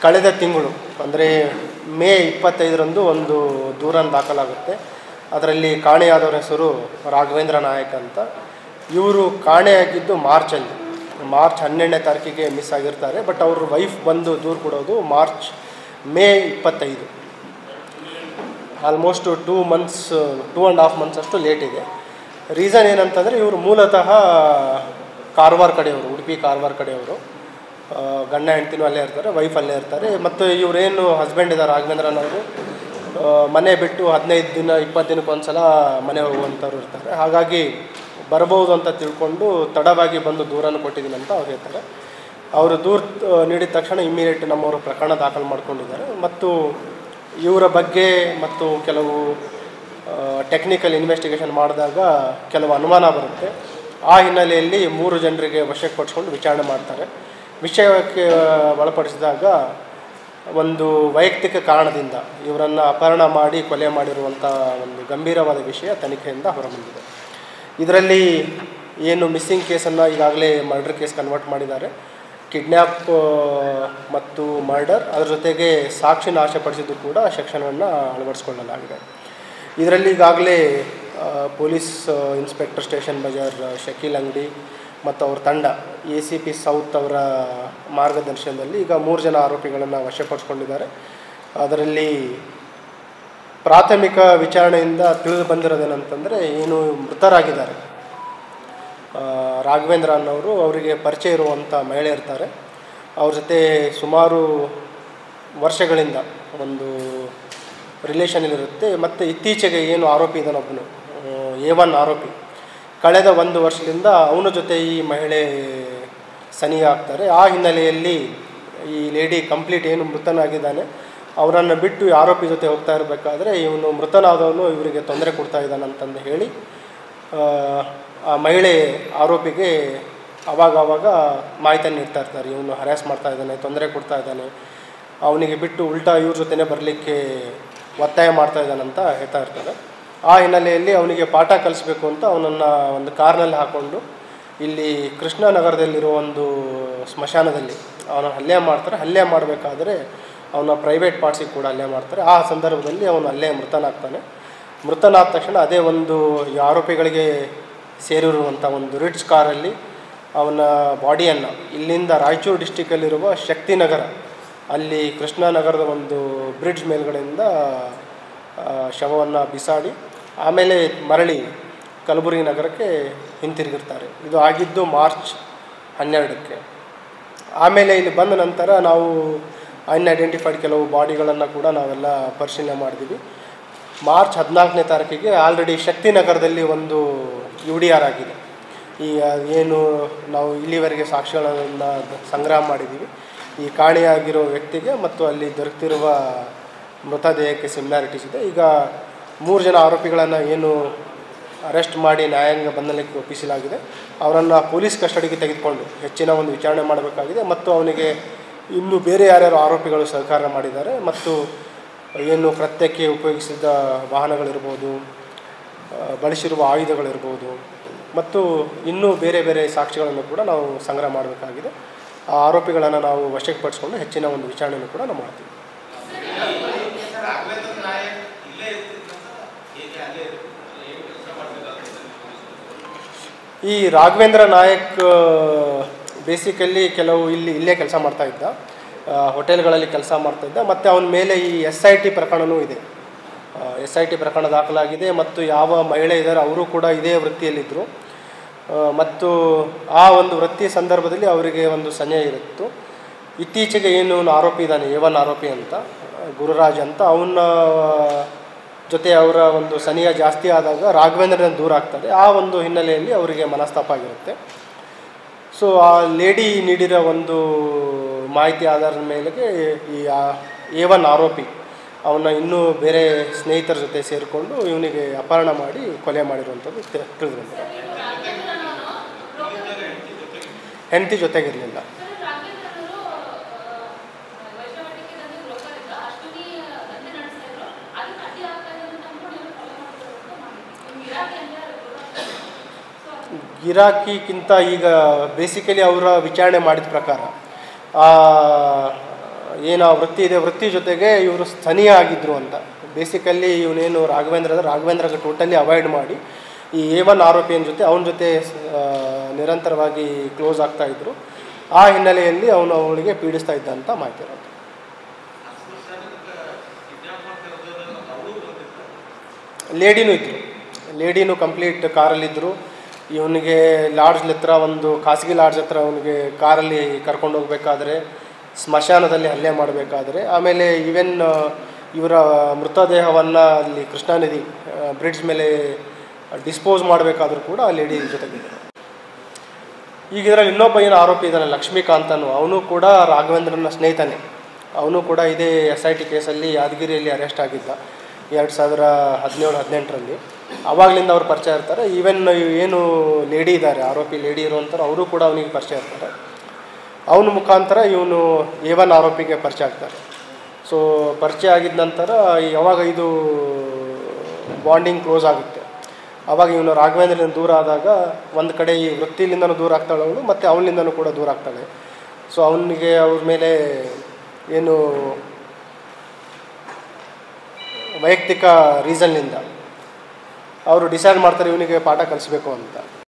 ಕಳೆದ ತಿಂಗಳು ಅಂದರೆ ಮೇ 25ರಂದು ಒಂದು ದೂರನ್ನು ದಾಖಲಾಗುತ್ತೆ. ಅದರಲ್ಲಿ ಕಾಣೆಯಾದವರ ಹೆಸರು ರಾಘವೇಂದ್ರ ನಾಯಕ್ ಅಂತ. ಇವರು ಕಾಣೆಯಾಗಿದ್ದು ಮಾರ್ಚ್ 12ನೇ ತಾರೀಕಿಗೆ ಮಿಸ್ ಆಗಿರ್ತಾರೆ. ಬಟ್ ಅವ್ರ ವೈಫ್ ಬಂದು ದೂರು ಕೊಡೋದು ಮೇ 25. ಆಲ್ಮೋಸ್ಟ್ 2.5 ಮಂತ್ಸ್ ಅಷ್ಟು ಲೇಟ್ ಇದೆ. ರೀಸನ್ ಏನಂತಂದರೆ ಇವರು ಮೂಲತಃ ಕಾರವಾರ ಕಡೆಯವರು, ಉಡುಪಿ ಕಾರವಾರ ಕಡೆಯವರು. ಗಂಡ ಹೆಂಡ್ತಿನೂ ಅಲ್ಲೇ ಇರ್ತಾರೆ, ವೈಫ್ ಅಲ್ಲೇ ಇರ್ತಾರೆ. ಮತ್ತು ಇವರೇನು ಹಸ್ಬೆಂಡ್ ಇದ್ದಾರೆ ರಾಘವೇಂದ್ರನವರು, ಮನೆ ಬಿಟ್ಟು 15 ದಿನ 20 ದಿನಕ್ಕೆ ಒಂದು ಸಲ ಮನೆ ಹೋಗುವಂಥವ್ರು ಇರ್ತಾರೆ. ಹಾಗಾಗಿ ಬರ್ಬೋದು ಅಂತ ತಿಳ್ಕೊಂಡು ತಡವಾಗಿ ಬಂದು ದೂರನ್ನು ಕೊಟ್ಟಿದ್ದೀನಿ ಅಂತ ಅವ್ರು ಹೇಳ್ತಾರೆ. ಅವರು ದೂರು ನೀಡಿದ ತಕ್ಷಣ ಇಮ್ಮಿಡಿಯೇಟ್ ನಮ್ಮವರು ಪ್ರಕರಣ ದಾಖಲು ಮಾಡ್ಕೊಂಡಿದ್ದಾರೆ. ಮತ್ತು ಇವರ ಬಗ್ಗೆ ಮತ್ತು ಕೆಲವು ಟೆಕ್ನಿಕಲ್ ಇನ್ವೆಸ್ಟಿಗೇಷನ್ ಮಾಡಿದಾಗ ಕೆಲವು ಅನುಮಾನ ಬರುತ್ತೆ. ಆ ಹಿನ್ನೆಲೆಯಲ್ಲಿ 3 ಜನರಿಗೆ ವಶಕ್ಕೆ ಪಡಿಸ್ಕೊಂಡು ವಿಚಾರಣೆ ಮಾಡ್ತಾರೆ. ವಿಷಯಕ್ಕೆ ಒಳಪಡಿಸಿದಾಗ ಒಂದು ವೈಯಕ್ತಿಕ ಕಾರಣದಿಂದ ಇವರನ್ನು ಅಪಹರಣ ಮಾಡಿ ಕೊಲೆ ಮಾಡಿರುವಂಥ ಒಂದು ಗಂಭೀರವಾದ ವಿಷಯ ತನಿಖೆಯಿಂದ ಹೊರಬಂದಿದೆ. ಇದರಲ್ಲಿ ಏನು ಮಿಸ್ಸಿಂಗ್ ಕೇಸನ್ನು ಈಗಾಗಲೇ ಮರ್ಡರ್ ಕೇಸ್ ಕನ್ವರ್ಟ್ ಮಾಡಿದ್ದಾರೆ. ಕಿಡ್ನ್ಯಾಪ್ ಮತ್ತು ಮರ್ಡರ್, ಅದರ ಜೊತೆಗೆ ಸಾಕ್ಷಿ ನಾಶಪಡಿಸಿದ್ದು ಕೂಡ ಸೆಕ್ಷನನ್ನು ಅಳವಡಿಸ್ಕೊಳ್ಳಲಾಗಿದೆ. ಇದರಲ್ಲಿ ಈಗಾಗಲೇ police inspector station Bazaar Shakeel ಅಂಗಡಿ ಮತ್ತು ಅವ್ರ ತಂಡ ACP ಸೌತ್ ಅವರ ಮಾರ್ಗದರ್ಶನದಲ್ಲಿ ಈಗ 3 ಜನ ಆರೋಪಿಗಳನ್ನು ವಶಪಡಿಸ್ಕೊಂಡಿದ್ದಾರೆ. ಅದರಲ್ಲಿ ಪ್ರಾಥಮಿಕ ವಿಚಾರಣೆಯಿಂದ ತಿಳಿದು ಬಂದಿರೋದೇನಂತಂದರೆ, ಏನು ಮೃತರಾಗಿದ್ದಾರೆ ರಾಘವೇಂದ್ರ ಅನ್ನೋರು, ಅವರಿಗೆ ಪರಿಚಯ ಇರುವಂಥ ಮಹಿಳೆ ಇರ್ತಾರೆ. ಅವ್ರ ಜೊತೆ ಸುಮಾರು ವರ್ಷಗಳಿಂದ ಒಂದು ರಿಲೇಷನಲ್ಲಿರುತ್ತೆ. ಮತ್ತು ಇತ್ತೀಚೆಗೆ ಏನು ಆರೋಪಿ ಇದ್ದಾನೊಬ್ಬನು A1 ಆರೋಪಿ, ಕಳೆದ 1 ವರ್ಷದಿಂದ ಅವನ ಜೊತೆ ಈ ಮಹಿಳೆ ಸನಿಹ ಆಗ್ತಾರೆ. ಆ ಹಿನ್ನೆಲೆಯಲ್ಲಿ ಈ ಲೇಡಿ ಕಂಪ್ಲೀಟ್ ಏನು ಮೃತನಾಗಿದ್ದಾನೆ ಅವರನ್ನು ಬಿಟ್ಟು ಈ ಆರೋಪಿ ಜೊತೆ ಹೋಗ್ತಾ ಇರಬೇಕಾದ್ರೆ ಇವನು ಮೃತನಾದವನು ಇವರಿಗೆ ತೊಂದರೆ ಕೊಡ್ತಾ ಇದ್ದಾನಂತಂದು ಹೇಳಿ ಆ ಮಹಿಳೆ ಆರೋಪಿಗೆ ಆವಾಗ ಮಾಹಿತಿಯನ್ನು ನೀಡ್ತಾ ಇರ್ತಾರೆ. ಇವನು ಹರ್ಯಾಸ್ ಮಾಡ್ತಾ ಇದ್ದಾನೆ, ತೊಂದರೆ ಕೊಡ್ತಾ ಇದ್ದಾನೆ, ಅವನಿಗೆ ಬಿಟ್ಟು ಉಲ್ಟಾ ಇವ್ರ ಜೊತೆನೇ ಬರಲಿಕ್ಕೆ ಒತ್ತಾಯ ಮಾಡ್ತಾ ಇದ್ದಾನಂತ ಹೇಳ್ತಾ ಇರ್ತಾರೆ. ಆ ಹಿನ್ನೆಲೆಯಲ್ಲಿ ಅವನಿಗೆ ಪಾಠ ಕಲಿಸ್ಬೇಕು ಅಂತ ಅವನನ್ನು ಒಂದು ಕಾರ್ನಲ್ಲಿ ಹಾಕ್ಕೊಂಡು ಇಲ್ಲಿ ಕೃಷ್ಣನಗರದಲ್ಲಿರೋ ಒಂದು ಸ್ಮಶಾನದಲ್ಲಿ ಅವನ ಹಲ್ಲೆ ಮಾಡಬೇಕಾದ್ರೆ ಅವನ ಪ್ರೈವೇಟ್ ಪಾರ್ಟ್ಸಿಗೆ ಕೂಡ ಹಲ್ಲೆ ಮಾಡ್ತಾರೆ. ಆ ಸಂದರ್ಭದಲ್ಲಿ ಅವನು ಅಲ್ಲೇ ಮೃತನಾದ ತಕ್ಷಣ ಅದೇ ಒಂದು ಆರೋಪಿಗಳಿಗೆ ಸೇರಿರುವಂಥ ಒಂದು ರಿಡ್ಜ್ ಕಾರಲ್ಲಿ ಅವನ ಬಾಡಿಯನ್ನು ಇಲ್ಲಿಂದ ರಾಯಚೂರು ಡಿಸ್ಟಿಕಲ್ಲಿರುವ ಶಕ್ತಿನಗರ, ಅಲ್ಲಿ ಕೃಷ್ಣನಗರದ ಒಂದು ಬ್ರಿಡ್ಜ್ ಮೇಲ್ಗಡೆಯಿಂದ ಶವವನ್ನು ಬಿಸಾಡಿ ಆಮೇಲೆ ಮರಳಿ ಕಲಬುರಗಿ ನಗರಕ್ಕೆ ಹಿಂತಿರುಗಿರ್ತಾರೆ. ಇದು ಆಗಿದ್ದು ಮಾರ್ಚ್ 12ಕ್ಕೆ. ಆಮೇಲೆ ಇಲ್ಲಿ ಬಂದ ನಂತರ ನಾವು ಅನ್ಐಡೆಂಟಿಫೈಡ್ ಕೆಲವು ಬಾಡಿಗಳನ್ನು ಕೂಡ ನಾವೆಲ್ಲ ಪರಿಶೀಲನೆ ಮಾಡಿದ್ವಿ. ಮಾರ್ಚ್ 14ನೇ ತಾರೀಕಿಗೆ ಆಲ್ರೆಡಿ ಶಕ್ತಿನಗರದಲ್ಲಿ ಒಂದು UDR ಆಗಿದೆ. ಈ ಏನು ನಾವು ಇಲ್ಲಿವರೆಗೆ ಸಾಕ್ಷ್ಯಗಳನ್ನು ಸಂಗ್ರಹ ಮಾಡಿದ್ದೀವಿ, ಈ ಕಾಣೆಯಾಗಿರೋ ವ್ಯಕ್ತಿಗೆ ಮತ್ತು ಅಲ್ಲಿ ದೊರಕ್ತಿರುವ ಮೃತದೇಹಕ್ಕೆ ಸಿಮಿಲಾರಿಟೀಸ್ ಇದೆ. ಈಗ 3 ಜನ ಆರೋಪಿಗಳನ್ನು ಏನು ಅರೆಸ್ಟ್ ಮಾಡಿ ನ್ಯಾಯಾಂಗ ಬಂಧನಕ್ಕೆ ಒಪ್ಪಿಸಲಾಗಿದೆ, ಅವರನ್ನು ಪೊಲೀಸ್ ಕಸ್ಟಡಿಗೆ ತೆಗೆದುಕೊಂಡು ಹೆಚ್ಚಿನ ಒಂದು ವಿಚಾರಣೆ ಮಾಡಬೇಕಾಗಿದೆ. ಮತ್ತು ಅವನಿಗೆ ಇನ್ನೂ ಬೇರೆ ಯಾರ್ಯಾರು ಆರೋಪಿಗಳು ಸಹಕಾರ ಮಾಡಿದ್ದಾರೆ ಮತ್ತು ಏನು ಕೃತ್ಯಕ್ಕೆ ಉಪಯೋಗಿಸಿದ ವಾಹನಗಳಿರ್ಬೋದು, ಬಳಸಿರುವ ಆಯುಧಗಳಿರ್ಬೋದು ಮತ್ತು ಇನ್ನೂ ಬೇರೆ ಬೇರೆ ಸಾಕ್ಷಿಗಳನ್ನು ಕೂಡ ನಾವು ಸಂಗ್ರಹ ಮಾಡಬೇಕಾಗಿದೆ. ಆ ಆರೋಪಿಗಳನ್ನು ನಾವು ವಶಕ್ಕೆ ಪಡಿಸ್ಕೊಂಡು ಹೆಚ್ಚಿನ ಒಂದು ವಿಚಾರಣೆಯನ್ನು ಕೂಡ ನಾವು ಮಾಡ್ತೀವಿ. ಈ ರಾಘವೇಂದ್ರ ನಾಯಕ್ ಬೇಸಿಕಲಿ ಕೆಲವು ಇಲ್ಲೇ ಕೆಲಸ ಮಾಡ್ತಾಯಿದ್ದ, ಹೋಟೆಲ್ಗಳಲ್ಲಿ ಕೆಲಸ ಮಾಡ್ತಾಯಿದ್ದ. ಮತ್ತು ಅವನ ಮೇಲೆ ಈ SIT ಪ್ರಕರಣವೂ ಇದೆ. SIT ಪ್ರಕರಣ ದಾಖಲಾಗಿದೆ. ಮತ್ತು ಯಾವ ಮಹಿಳೆ ಇದ್ದಾರೆ ಅವರು ಕೂಡ ಇದೇ ವೃತ್ತಿಯಲ್ಲಿದ್ದರು. ಮತ್ತು ಆ ಒಂದು ವೃತ್ತಿ ಸಂದರ್ಭದಲ್ಲಿ ಅವರಿಗೆ ಒಂದು ಸನ್ನೆ ಇರುತ್ತು. ಇತ್ತೀಚೆಗೆ ಏನು ಆರೋಪಿ ಇದ್ದಾನೆ A1 ಆರೋಪಿ ಅಂತ, ಗುರುರಾಜ್ ಅಂತ, ಅವನ ಜೊತೆ ಅವರ ಒಂದು ಸನಿಹ ಜಾಸ್ತಿ ಆದಾಗ ರಾಘವೇಂದ್ರನ ದೂರ ಆಗ್ತದೆ. ಆ ಒಂದು ಹಿನ್ನೆಲೆಯಲ್ಲಿ ಅವರಿಗೆ ಮನಸ್ತಾಪ ಆಗಿರುತ್ತೆ. ಸೊ ಆ ಲೇಡಿ ನೀಡಿರೋ ಒಂದು ಮಾಹಿತಿ ಆಧಾರದ ಮೇಲೆಗೆ ಈ A1 ಆರೋಪಿ ಅವನ್ನ ಇನ್ನೂ ಬೇರೆ ಸ್ನೇಹಿತರ ಜೊತೆ ಸೇರಿಕೊಂಡು ಇವನಿಗೆ ಅಪಹರಣ ಮಾಡಿ ಕೊಲೆ ಮಾಡಿರುವಂಥದ್ದು ತಿಳಿದು ಬಂದಿದೆ. ಹೆಂಡತಿ ಜೊತೆಗಿರಲಿಲ್ಲ. ಗಿರಾಕಿಗಿಂತ ಈಗ ಬೇಸಿಕಲಿ ಅವರ ವಿಚಾರಣೆ ಮಾಡಿದ ಪ್ರಕಾರ ಏನು ಆ ವೃತ್ತಿ ಇದೆ, ವೃತ್ತಿ ಜೊತೆಗೆ ಇವರು ಸ್ಥಳೀಯ ಆಗಿದ್ದರು ಅಂತ. ಬೇಸಿಕಲ್ಲಿ ಇವನೇನು ರಾಘವೇಂದ್ರಗೆ ಟೋಟಲಿ ಅವಾಯ್ಡ್ ಮಾಡಿ ಈ A1 ಆರೋಪಿಯನ ಜೊತೆ ಅವನ ಜೊತೆ ನಿರಂತರವಾಗಿ ಕ್ಲೋಸ್ ಆಗ್ತಾಯಿದ್ರು. ಆ ಹಿನ್ನೆಲೆಯಲ್ಲಿ ಅವಳಿಗೆ ಪೀಡಿಸ್ತಾ ಇದ್ದ ಅಂತ ಮಾಹಿತಿ ಇರೋದು. ಲೇಡಿನೂ ಕಂಪ್ಲೀಟ್ ಕಾರಲ್ಲಿದ್ದರು. ಇವನಿಗೆ ಲಾಡ್ಜ್ ಹತ್ರ, ಒಂದು ಖಾಸಗಿ ಲಾಡ್ಜ್ ಹತ್ರ ಅವನಿಗೆ ಕಾರಲ್ಲಿ ಕರ್ಕೊಂಡು ಹೋಗಬೇಕಾದ್ರೆ, ಸ್ಮಶಾನದಲ್ಲಿ ಹಲ್ಲೆ ಮಾಡಬೇಕಾದ್ರೆ, ಆಮೇಲೆ ಈವನ್ ಇವರ ಮೃತದೇಹವನ್ನು ಅಲ್ಲಿ ಕೃಷ್ಣಾ ನದಿ ಬ್ರಿಡ್ಜ್ ಮೇಲೆ ಡಿಸ್ಪೋಸ್ ಮಾಡಬೇಕಾದ್ರೂ ಕೂಡ ಆ ಲೇಡಿ ಜೊತೆಗಿದೆ. ಈಗ ಇದರಲ್ಲಿ ಇನ್ನೊಬ್ಬ ಏನು ಆರೋಪಿ ಇದ್ದಾನೆ ಲಕ್ಷ್ಮೀಕಾಂತ್ ಅನ್ನೋ, ಅವನು ಕೂಡ ರಾಘವೇಂದ್ರನ ಸ್ನೇಹಿತನೇ. ಅವನು ಕೂಡ ಇದೇ SIT ಕೇಸಲ್ಲಿ ಯಾದಗಿರಿಯಲ್ಲಿ ಅರೆಸ್ಟ್ ಆಗಿದ್ದ 2017-18ರಲ್ಲಿ. ಆವಾಗಲಿಂದ ಅವ್ರು ಪರಿಚಯ ಇರ್ತಾರೆ. ಈವನ್ ಏನು ಲೇಡಿ ಇದ್ದಾರೆ, ಆರೋಪಿ ಲೇಡಿ ಇರುವಂಥವ್ರು, ಅವರು ಕೂಡ ಅವನಿಗೆ ಪರಿಚಯ ಇರ್ತಾರೆ. ಅವನ ಮುಖಾಂತರ ಇವನು A1 ಆರೋಪಿಗೆ ಪರಿಚಯ ಆಗ್ತಾರೆ. ಸೊ ಪರಿಚಯ ಆಗಿದ ನಂತರ ಯಾವಾಗ ಇದು ಬಾಂಡಿಂಗ್ ಕ್ಲೋಸ್ ಆಗುತ್ತೆ, ಆವಾಗ ಇವನು ರಾಘವೇಂದ್ರನಿಂದ ದೂರ ಆದಾಗ ಒಂದು ಕಡೆ ಈ ವೃತ್ತಿಲಿಂದನೂ ದೂರ ಆಗ್ತಾಳೆ ಅವಳು, ಮತ್ತು ಅವನಿಂದನೂ ಕೂಡ ದೂರ ಆಗ್ತಾಳೆ. ಸೊ ಅವನಿಗೆ ಅವ್ರ ಮೇಲೆ ಏನು ವೈಯಕ್ತಿಕ ರೀಸನ್ನಿಂದ ಅವರು ಡಿಸೈಡ್ ಮಾಡ್ತಾರೆ ಇವನಿಗೆ ಪಾಠ ಕಲಿಸ್ಬೇಕು ಅಂತ.